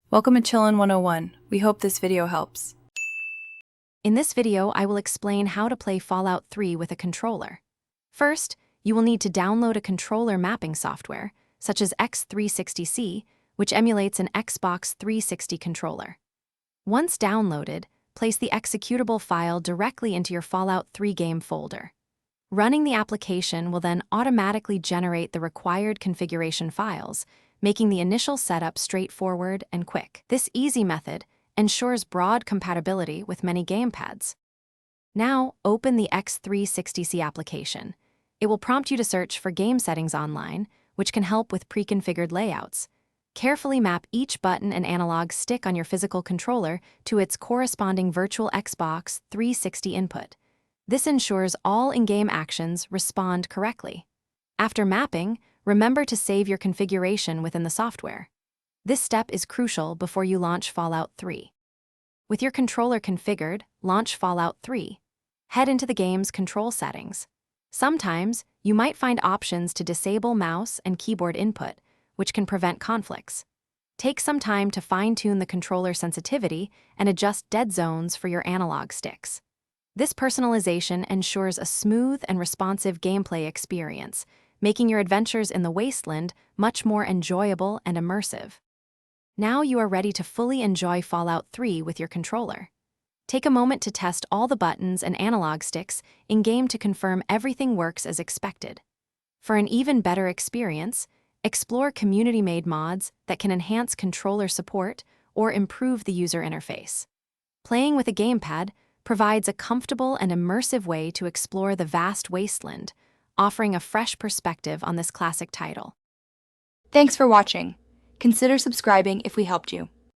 Welcome to Chillin' 101. We hope this video helps. In this video, I will explain how to play Fallout 3 with a controller. First, you will need to download a controller mapping software, such as X360C, which emulates an Xbox 360 controller. Once downloaded, place the executable file directly into your Fallout 3 game folder. Running the application will then automatically generate the required configuration files, making the initial setup straightforward and quick. This easy method ensures broad compatibility with many gamepads. Now, open the X360C application. It will prompt you to search for game settings online, which can help with pre-configured layouts. Carefully map each button and analog stick on your physical controller to its corresponding virtual Xbox 360 input. This ensures all in-game actions respond correctly. After mapping, remember to save your configuration within the software. This step is crucial before you launch Fallout 3. With your controller configured, launch Fallout 3. Head into the game's control settings. Sometimes, you might find options to disable mouse and keyboard input, which can prevent conflicts. Take some time to fine-tune the controller sensitivity and adjust dead zones for your analog sticks. This personalization ensures a smooth and responsive gameplay experience, making your adventures in the wasteland much more enjoyable and immersive. Now you are ready to fully enjoy Fallout 3 with your controller. Take a moment to test all the buttons and analog sticks in-game to confirm everything works as expected. For an even better experience, explore community-made mods that can enhance controller support or improve the user interface. Playing with a gamepad provides a comfortable and immersive way to explore the vast wasteland, offering a fresh perspective on this classic title. Thanks for watching. Consider subscribing if we helped you.